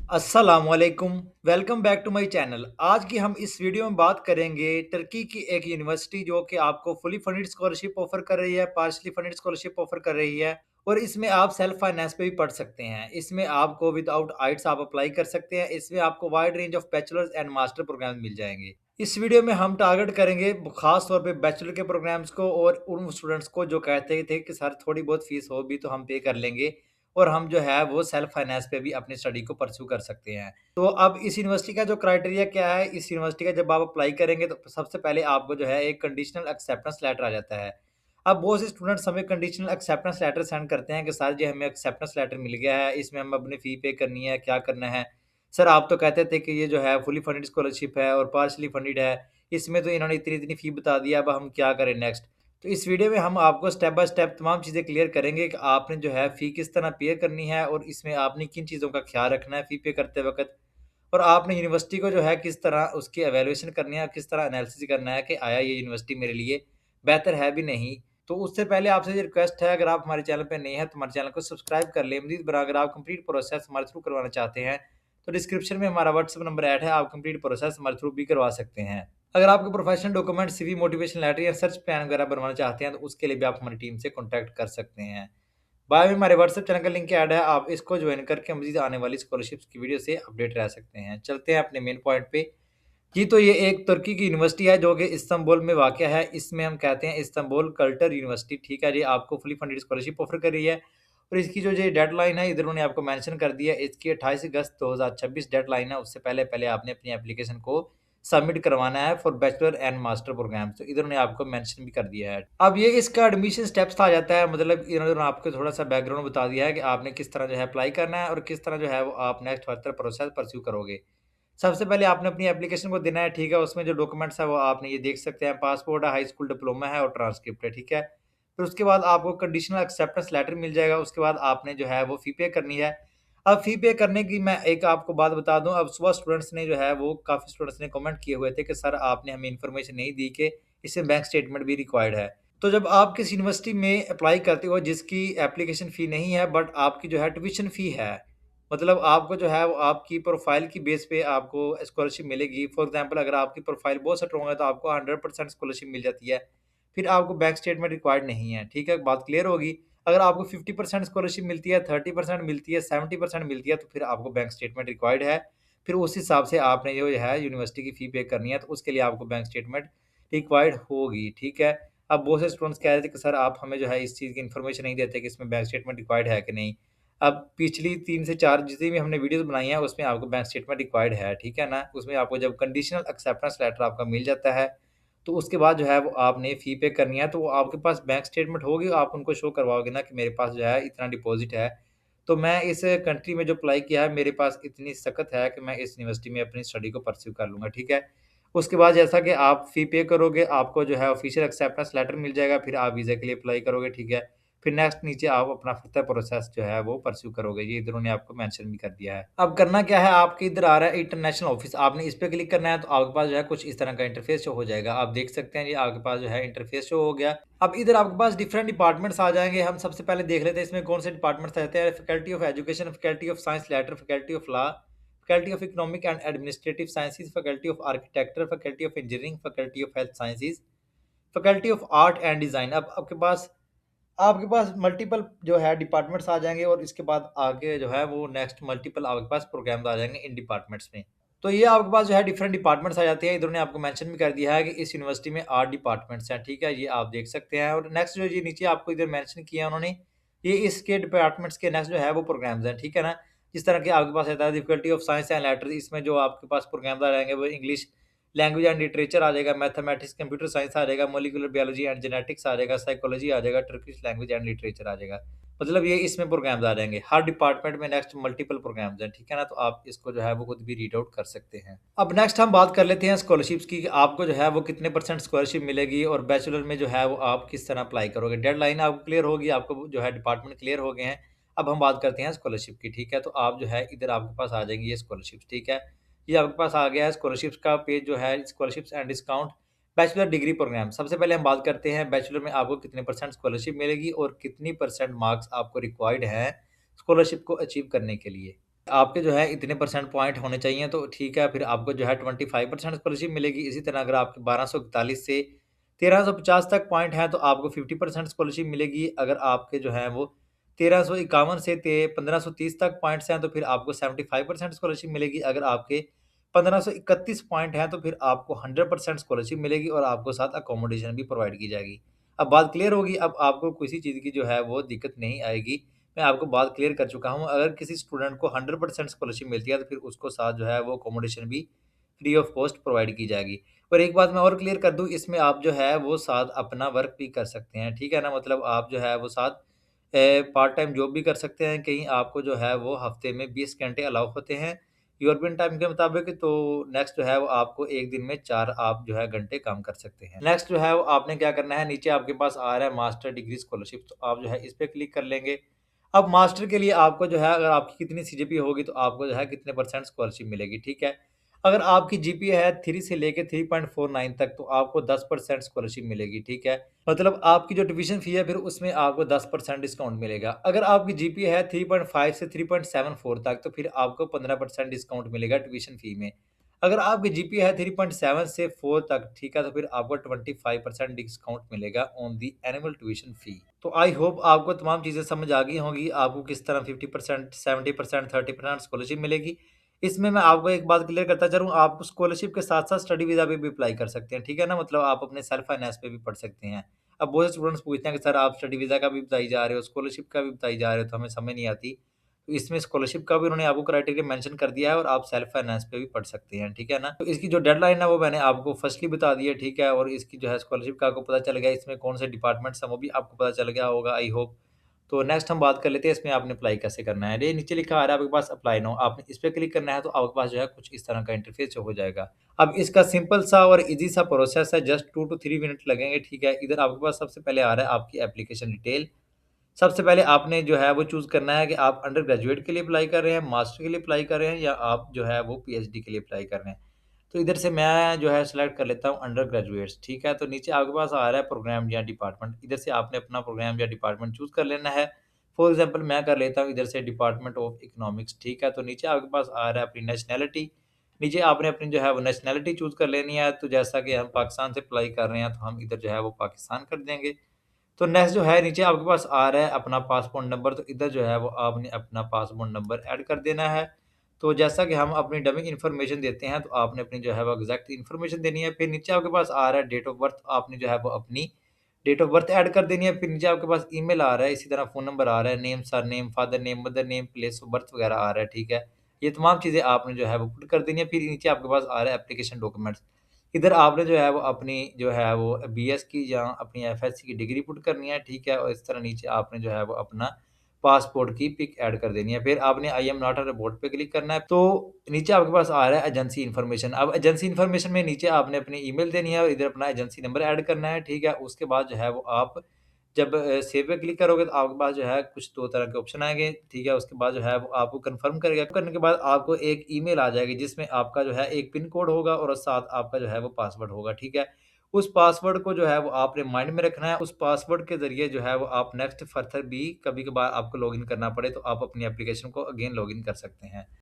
अस्सलामुअलैकुम। Welcome back to my channel. आज की हम इस वीडियो में बात करेंगे टर्की की एक यूनिवर्सिटी जो कि आपको फुली फंडेड स्कॉलरशिप ऑफर कर रही है, पार्शली फंडेड स्कॉलरशिप ऑफर कर रही है और इसमें आप सेल्फ फाइनेंस पे भी पढ़ सकते हैं। इसमें आपको विदाउट आइट्स आप अप्लाई कर सकते हैं। इसमें आपको wide range of bachelors and master program मिल जाएंगे। इस वीडियो में हम टारगेट करेंगे खास तौर पे बैचलर के प्रोग्राम्स को और उन स्टूडेंट्स को जो कहते थे कि सर थोड़ी बहुत फीस हो भी तो हम पे कर लेंगे और हम जो है वो सेल्फ फाइनेंस पे भी अपनी स्टडी को परस्यू कर सकते हैं। तो अब इस यूनिवर्सिटी का जो क्राइटेरिया क्या है, इस यूनिवर्सिटी का जब आप अप्लाई करेंगे तो सबसे पहले आपको जो है एक कंडीशनल एक्सेप्टेंस लेटर आ जाता है। अब बहुत से स्टूडेंट्स हमें कंडीशनल एक्सेप्टेंस लेटर सेंड करते हैं कि सर जी हमें एक्सेप्टेंस लेटर मिल गया है, इसमें हम अपनी फ़ी पे करनी है, क्या करना है? सर आप तो कहते थे कि ये जो है फुली फंडेड स्कॉलरशिप है और पार्शियली फंडेड है, इसमें तो इन्होंने इतनी-इतनी फ़ी बता दी है, अब हम क्या करें नेक्स्ट? तो इस वीडियो में हम आपको स्टेप बाय स्टेप तमाम चीज़ें क्लियर करेंगे कि आपने जो है फ़ी किस तरह पे करनी है और इसमें आपने किन चीज़ों का ख़्याल रखना है फ़ी पे करते वक़्त और आपने यूनिवर्सिटी को जो है किस तरह उसकी इवैल्यूएशन करनी है, किस तरह एनालिसिस करना है कि आया ये यूनिवर्सिटी मेरे लिए बेहतर है भी नहीं। तो उससे पहले आपसे ये रिक्वेस्ट है, अगर आप हमारे चैनल पे नए हैं तो हमारे चैनल को सब्सक्राइब कर लें। मज़ीद बरा अगर आप कंप्लीट प्रोसेस हमारे थ्रू करवाना चाहते हैं, तो डिस्क्रिप्शन में हमारा व्हाट्सएप नंबर ऐड है, आप कंप्लीट प्रोसेस हमारे थ्रू भी करवा सकते हैं। अगर आपके professional document, CV, motivation letter या सर्च प्लान वगैरह बनवाना चाहते हैं, तो उसके लिए भी आप हमारी टीम से कॉन्टैक्ट कर सकते हैं। बायो में हमारे व्हाट्सएप चैनल का लिंक ऐड है, आप इसको ज्वाइन करके मज़ीद आने वाली स्कॉलरशिप्स की वीडियो से अपडेट रह सकते हैं। चलते हैं अपने मेन पॉइंट पे। जी, तो ये एक तुर्की की यूनिवर्सिटी है जो कि इस्तांबुल में वाक़या है। इसमें हम कहते हैं इस्तांबुल कल्चर यूनिवर्सिटी, ठीक है जी, आपको फुली फंडेड स्कॉलरशिप ऑफ़र कर रही है और इसकी जो ये डेडलाइन है, इधर उन्होंने आपको मेंशन कर दिया है, इसकी 28 अगस्त 2026 डेडलाइन है। उससे पहले-पहले आपने अपनी एप्लीकेशन को सबमिट करवाना है for bachelor and master programs, तो इधर उन्होंने आपको मेंशन भी कर दिया है। अब ये इसका एडमिशन स्टेप्स आ जाता है, मतलब इन्होंने आपको थोड़ा-सा बैकग्राउंड बता दिया है कि आपने किस तरह जो है अप्लाई करना है और किस तरह जो है वो आप नेक्स्ट फर्दर प्रोसेस परस्यू करोगे। सबसे पहले आपने अपनी एप्लीकेशन को देना है, ठीक है? उसमें जो डॉक्यूमेंट्स हैं वो आपने ये देख सकते हैं, पासपोर्ट है, हाई स्कूल डिप्लोमा है और ट्रांसक्रिप्ट है, ठीक है? फिर उसके बाद आपको कंडीशनल एक्सेप्टेंस लेटर मिल जाएगा, उसके बाद आपने जो है वो फ़ी पे करनी है। अब फ़ी पे करने की मैं एक आपको बात बता दूँ, अब सुबह स्टूडेंट्स ने जो है वो काफ़ी स्टूडेंट्स ने कमेंट किए हुए थे कि सर आपने हमें इन्फॉर्मेशन नहीं दी कि इसमें बैंक स्टेटमेंट भी रिक्वायर्ड है। तो जब आप किसी यूनिवर्सिटी में अप्लाई करते हो जिसकी एप्लीकेशन फ़ी नहीं है बट आपकी जो है ट्यूशन फ़ी है, मतलब आपको जो है वो आपकी प्रोफ़ाइल की बेस पे आपको स्कॉलरशिप मिलेगी। फॉर एग्ज़ाम्पल अगर आपकी प्रोफ़ाइल बहुत स्ट्रॉन्ग है तो आपको 100% स्कॉलरशिप मिल जाती है। फिर आपको बैंक स्टेटमेंट रिक्वायर्ड नहीं है, ठीक है? बात क्लियर होगी। अगर आपको 50% स्कॉलरशिप मिलती है, 30% मिलती है, 70% मिलती है तो फिर आपको बैंक स्टेटमेंट रिक्वायर्ड है। फिर उस हिसाब से आपने जो है यूनिवर्सिटी की फ़ी पे करनी है, तो उसके लिए आपको बैंक स्टेटमेंट रिक्वायर्ड होगी, ठीक है? अब बहुत से स्टूडेंट्स कह रहे थे कि सर आप हमें जो है इस चीज़ की इन्फॉर्मेशन नहीं देते कि इसमें बैंक स्टेटमेंट रिक्वायर्ड है कि नहीं? अब पिछली 3 से 4 जितनी भी हमने वीडियोज़ बनाई हैं, उसमें आपको बैंक स्टेटमेंट रिक्वायर्ड है, ठीक है ना? उसमें आपको जब कंडीशनल एक्सेप्टेंस लेटर आपका मिल जाता है, तो उसके बाद जो है वो आपने फ़ी पे करनी है, तो वो आपके पास बैंक स्टेटमेंट होगी, आप उनको शो करवाओगे ना कि मेरे पास जो है इतना डिपॉज़िट है। तो मैं इस कंट्री में जो अप्लाई किया है, मेरे पास इतनी सकत है कि मैं इस यूनिवर्सिटी में अपनी स्टडी को परस्यू कर लूँगा, ठीक है? उसके बाद जैसा कि आप फ़ी पे करोगे, आपको जो है ऑफ़िशियल एक्सेप्टेंस लेटर मिल जाएगा, फिर आप वीज़ा के लिए अप्लाई करोगे, ठीक है? फिर नेक्स्ट नीचे आप अपना फर्दर प्रोसेस जो है वो परस्यू करोगे। ये इधर उन्होंने आपको मेंशन भी कर दिया है। अब करना क्या है, आपके इधर आ रहा है इंटरनेशनल ऑफिस, आपने इस पे क्लिक करना है तो आपके पास जो है कुछ इस तरह का इंटरफेस शो हो जाएगा। आप देख सकते हैं ये आपके पास जो है इंटरफेस शो हो गया। अब इधर आपके पास डिफरेंट डिपार्टमेंट्स आ जाएँगे। हम सबसे पहले देख लेते हैं इसमें कौन से डिपार्टमेंट्स रहते हैं। Faculty of education, faculty of science letter, faculty of law, faculty of economic and administrative sciences, faculty of architecture, faculty of engineering, faculty of health sciences, faculty of art and design. अब आपके पास multiple जो है departments आ जाएँगे और इसके बाद आगे जो है वो नेक्स्ट मल्टीपल आपके पास प्रोग्राम्स आ जाएँगे इन डिपार्टमेंट्स में। तो ये आपके पास जो है डिफरेंट डिपार्टमेंट्स आ जाते हैं। इधर उन्होंने आपको मेंशन भी कर दिया है कि इस यूनिवर्सिटी में 8 डिपार्टमेंट्स हैं, ठीक है? ये आप देख सकते हैं और नेक्स्ट जो ये नीचे आपको इधर मेंशन किया है उन्होंने, ये इसके डिपार्टमेंट्स के नेक्स्ट जो है वो प्रोग्राम्स हैं, ठीक है ना? जिस तरह के आपके पास रहता है difficulty of science and letters, इसमें जो आपके पास प्रोग्राम्स आ जाएँगे वो इंग्लिश लैंग्वेज एंड लिटरेचर आ जाएगा, मैथमेटिक्स, कंप्यूटर साइंस आ जाएगा, मॉलिक्यूलर बायोलॉजी एंड जेनेटिक्स आ जाएगा, साइकोलॉजी आ जाएगा, टर्किश लैंग्वेज एंड लिटरेचर आ जाएगा। मतलब ये इसमें प्रोग्राम्स आ जाएँगे। हर डिपार्टमेंट में नेक्स्ट मल्टीपल प्रोग्राम्स हैं, ठीक है ना? तो आप इसको जो है वो खुद भी रीड आउट कर सकते हैं। अब नेक्स्ट हम बात कर लेते हैं स्कॉलरशिप्स की कि आपको जो है वो कितने परसेंट स्कॉलरशिप मिलेगी और बैचलर में जो है वो आप किस तरह अप्लाई करोगे। डेडलाइन आपको क्लियर होगी, आपको जो है डिपार्टमेंट क्लियर हो गए हैं। अब हम बात करते हैं स्कॉलरशिप की, ठीक है? तो आप जो है इधर आपके पास आ जाएँगी ये स्कॉलरशिप्स, ठीक है? ये आपके पास आ गया है स्कॉलरशिप्स का पेज जो है scholarships and discount bachelor degree program. सबसे पहले हम बात करते हैं बैचलर में आपको कितने परसेंट स्कॉलरशिप मिलेगी और कितनी परसेंट मार्क्स आपको रिक्वायर्ड हैं स्कॉलरशिप को अचीव करने के लिए। आपके जो है इतने परसेंट पॉइंट होने चाहिए तो ठीक है, फिर आपको जो है 25% स्कॉलरशिप मिलेगी। इसी तरह अगर आपके 1241 से 1350 तक पॉइंट हैं तो आपको 50% स्कॉलरशिप मिलेगी। अगर आपके जो है वो 1351 से ते 1530 तक पॉइंट्स हैं तो फिर आपको 75% स्कॉलरशिप मिलेगी। अगर आपके 1531 पॉइंट हैं तो फिर आपको 100% स्कॉलरशिप मिलेगी और आपको साथ अकोमोडेशन भी प्रोवाइड की जाएगी। अब बात क्लियर होगी, अब आपको किसी चीज़ की जो है वो दिक्कत नहीं आएगी। मैं आपको बात क्लियर कर चुका हूँ। अगर किसी स्टूडेंट को 100% स्कॉलरशिप मिलती है, तो फिर उसको साथ जो है वो अकोमोडेशन भी फ्री ऑफ कॉस्ट प्रोवाइड की जाएगी। और एक बात मैं और क्लियर कर दूँ, इसमें आप जो है वो साथ अपना वर्क भी कर सकते हैं, ठीक है ना? मतलब आप जो है वो साथ पार्ट टाइम जॉब भी कर सकते हैं। कहीं आपको जो है वो हफ्ते में 20 घंटे अलाउ होते हैं यूरोपियन टाइम के मुताबिक, तो नेक्स्ट जो है वो आपको 1 दिन में 4 आप जो है घंटे काम कर सकते हैं। नेक्स्ट जो है वो आपने क्या करना है, नीचे आपके पास आ रहा है मास्टर डिग्री स्कॉलरशिप, तो आप जो है इस पे क्लिक कर लेंगे। अब मास्टर के लिए आपको जो है, अगर आपकी कितनी सीजीपी होगी तो आपको जो है कितने परसेंट स्कॉलरशिप मिलेगी, ठीक है? अगर आपकी जीपीए है 3 से लेके 3.49 तक तो आपको 10% स्कॉलरशिप मिलेगी, ठीक है? मतलब आपकी जो ट्यूशन फ़ी है फिर उसमें आपको 10% डिस्काउंट मिलेगा। अगर आपकी जीपीए है 3.5 से 3.74 तक तो फिर आपको 15% डिस्काउंट मिलेगा ट्यूशन फ़ी में। अगर आपकी जीपीए है 3.7 से 4 तक, ठीक है? तो फिर आपको 25% डिस्काउंट मिलेगा on the annual tuition fee. तो आई होप आपको तमाम चीज़ें समझ आ गई होंगी, आपको किस तरह 50%, 70%, 30% स्कॉलरशिप मिलेगी। इसमें मैं आपको एक बात क्लियर करता चलूँ, आप स्कॉलरशिप के साथ-साथ स्टडी वीज़ा पे भी अप्लाई कर सकते हैं, ठीक है ना? मतलब आप अपने सेल्फ फाइनेंस पे भी पढ़ सकते हैं। अब बहुत से स्टूडेंट्स पूछते हैं कि सर आप स्टडी वीज़ा का भी बताई जा रहे हो, स्कॉलरशिप का भी बताई जा रहे हो, तो हमें समझ नहीं आती। तो इसमें स्कॉलरशिप का भी उन्होंने आपको क्राइटेरिया मेंशन कर दिया है और आप सेल्फ फाइनेंस पे भी पढ़ सकते हैं, ठीक है ना? तो इसकी जो डेडलाइन है वो मैंने आपको फर्स्टली बता दी है, ठीक है? और इसकी जो है स्कॉलरशिप का आपको पता चल गया, इसमें कौन से डिपार्टमेंट्स हैं वो भी आपको पता चल गया होगा, आई होप। तो नेक्स्ट हम बात कर लेते हैं इसमें आपने अप्लाई कैसे करना है। ये नीचे लिखा आ रहा है आपके पास अप्लाई नाउ, आपने इस पे क्लिक करना है तो आपके पास जो है कुछ इस तरह का इंटरफेस शो हो जाएगा। अब इसका सिंपल सा और ईज़ी सा प्रोसेस है, जस्ट 2 टू 3 मिनट लगेंगे, ठीक है? इधर आपके पास सबसे पहले आ रहा है आपकी एप्लीकेशन डिटेल। सबसे पहले आपने जो है वो चूज़ करना है कि आप अंडर ग्रेजुएट के लिए अप्लाई कर रहे हैं, मास्टर के लिए अप्लाई कर रहे हैं या आप जो है वो पीएचडी के लिए अप्लाई कर रहे हैं। तो इधर से मैं जो है सेलेक्ट कर लेता हूँ अंडर ग्रेजुएट्स, ठीक है? तो नीचे आपके पास आ रहा है प्रोग्राम या डिपार्टमेंट, इधर से आपने अपना प्रोग्राम या डिपार्टमेंट चूज़ कर लेना है। फॉर एग्ज़ाम्पल मैं कर लेता हूँ इधर से डिपार्टमेंट ऑफ इकोनॉमिक्स, ठीक है? तो नीचे आपके पास आ रहा है अपनी नेशनैलिटी, नीचे आपने अपनी जो है वो नेशनैलिटी चूज़ कर लेनी है। तो जैसा कि हम पाकिस्तान से अप्लाई कर रहे हैं तो हम इधर जो है वो पाकिस्तान कर देंगे। तो नेक्स्ट जो है नीचे आपके पास आ रहा है अपना पासपोर्ट नंबर, तो इधर जो है वो आपने अपना पासपोर्ट नंबर ऐड कर देना है। तो जैसा कि हम अपनी डमी इन्फॉर्मेशन देते हैं तो आपने अपनी जो है वो एग्ज़ैक्ट इन्फॉर्मेशन देनी है। फिर नीचे आपके पास आ रहा है डेट ऑफ बर्थ, आपने जो है वो अपनी डेट ऑफ बर्थ ऐड कर देनी है। फिर नीचे आपके पास ईमेल आ रहा है, इसी तरह फ़ोन नंबर आ रहा है, name, surname, father name, mother name, place of birth वगैरह आ रहा है, ठीक है? ये तमाम चीज़ें आपने जो है वो पुट कर देनी है। फिर नीचे आपके पास आ रहा है एप्लीकेशन डॉक्यूमेंट्स। इधर आपने जो है वो अपनी जो है वो बीएस की या अपनी एफएससी की डिग्री पुट करनी है, ठीक है? और इस तरह नीचे आपने जो है वो अपना पासपोर्ट की पिक ऐड कर देनी है। फिर आपने I am not a robot पे क्लिक करना है। तो नीचे आपके पास आ रहा है एजेंसी इन्फॉर्मेशन। अब एजेंसी इन्फॉर्मेशन में नीचे आपने अपनी ईमेल देनी है और इधर अपना एजेंसी नंबर ऐड करना है, ठीक है? उसके बाद जो है वो आप जब सेव पे क्लिक करोगे तो आपके पास जो है कुछ 2 तरह के ऑप्शन आएँगे, ठीक है? उसके बाद जो है वो आपको कन्फर्म करेगा, करने के बाद आपको एक ईमेल आ जाएगी जिसमें आपका जो है एक पिन कोड होगा और साथ आपका जो है वो पासवर्ड होगा, ठीक है? उस पासवर्ड को जो है वो आपने माइंड में रखना है, उस पासवर्ड के ज़रिए जो है वो आप नेक्स्ट फर्दर भी कभी-कभार आपको लॉगिन करना पड़े तो आप अपनी एप्लीकेशन को अगेन लॉगिन कर सकते हैं।